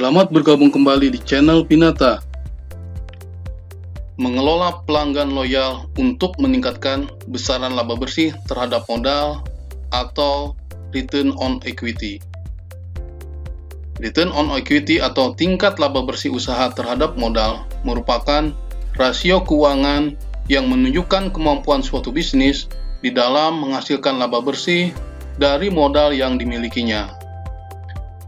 Selamat bergabung kembali di channel Pinata. Mengelola pelanggan loyal untuk meningkatkan besaran laba bersih terhadap modal atau return on equity. Return on equity atau tingkat laba bersih usaha terhadap modal merupakan rasio keuangan yang menunjukkan kemampuan suatu bisnis di dalam menghasilkan laba bersih dari modal yang dimilikinya.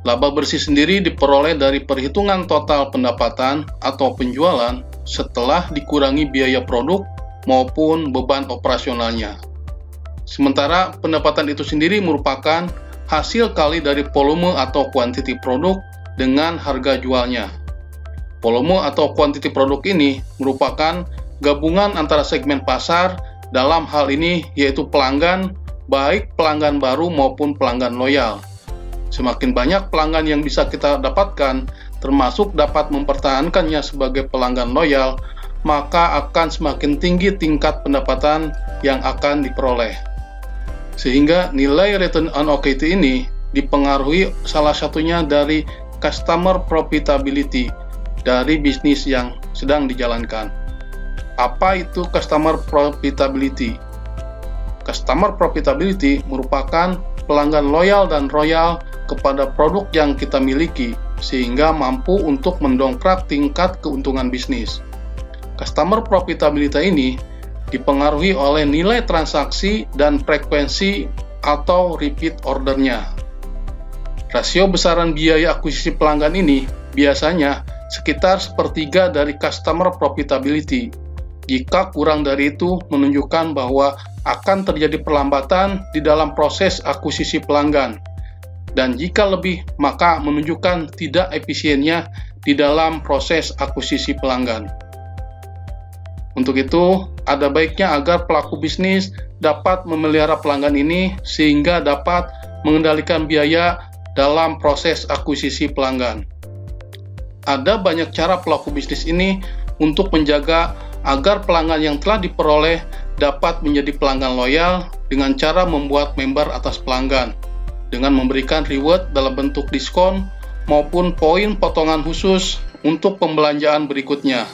Laba bersih sendiri diperoleh dari perhitungan total pendapatan atau penjualan setelah dikurangi biaya produk maupun beban operasionalnya. Sementara pendapatan itu sendiri merupakan hasil kali dari volume atau kuantiti produk dengan harga jualnya. Volume atau kuantiti produk ini merupakan gabungan antara segmen pasar, dalam hal ini yaitu pelanggan, baik pelanggan baru maupun pelanggan loyal. Semakin banyak pelanggan yang bisa kita dapatkan, termasuk dapat mempertahankannya sebagai pelanggan loyal, maka akan semakin tinggi tingkat pendapatan yang akan diperoleh. Sehingga nilai return on equity ini dipengaruhi salah satunya dari customer profitability dari bisnis yang sedang dijalankan. Apa itu customer profitability? Customer profitability merupakan pelanggan loyal dan royal kepada produk yang kita miliki, sehingga mampu untuk mendongkrak tingkat keuntungan bisnis. Customer profitability ini dipengaruhi oleh nilai transaksi dan frekuensi atau repeat ordernya. Rasio besaran biaya akuisisi pelanggan ini biasanya sekitar sepertiga dari customer profitability. Jika kurang dari itu, menunjukkan bahwa akan terjadi perlambatan di dalam proses akuisisi pelanggan. Dan jika lebih, maka menunjukkan tidak efisiennya di dalam proses akuisisi pelanggan. Untuk itu, ada baiknya agar pelaku bisnis dapat memelihara pelanggan ini sehingga dapat mengendalikan biaya dalam proses akuisisi pelanggan. Ada banyak cara pelaku bisnis ini untuk menjaga agar pelanggan yang telah diperoleh dapat menjadi pelanggan loyal dengan cara membuat member atas pelanggan, dengan memberikan reward dalam bentuk diskon maupun poin potongan khusus untuk pembelanjaan berikutnya.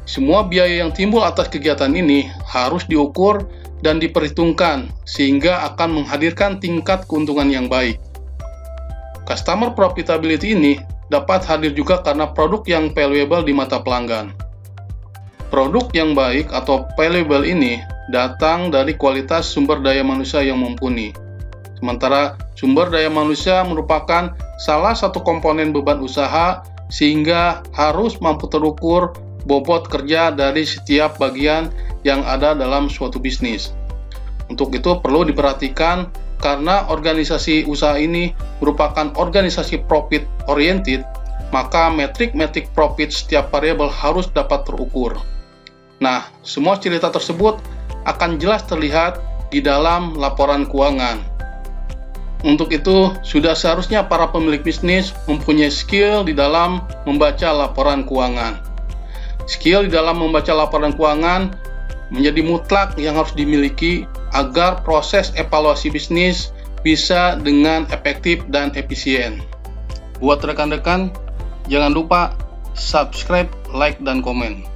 Semua biaya yang timbul atas kegiatan ini harus diukur dan diperhitungkan sehingga akan menghadirkan tingkat keuntungan yang baik. Customer profitability ini dapat hadir juga karena produk yang valuable di mata pelanggan. Produk yang baik atau valuable ini datang dari kualitas sumber daya manusia yang mumpuni. Sementara sumber daya manusia merupakan salah satu komponen beban usaha sehingga harus mampu terukur bobot kerja dari setiap bagian yang ada dalam suatu bisnis. Untuk itu perlu diperhatikan karena organisasi usaha ini merupakan organisasi profit oriented, maka metrik-metrik profit setiap variabel harus dapat terukur. Nah, semua cerita tersebut akan jelas terlihat di dalam laporan keuangan. Untuk itu, sudah seharusnya para pemilik bisnis mempunyai skill di dalam membaca laporan keuangan. Skill di dalam membaca laporan keuangan menjadi mutlak yang harus dimiliki agar proses evaluasi bisnis bisa dengan efektif dan efisien. Buat rekan-rekan, jangan lupa subscribe, like, dan komen.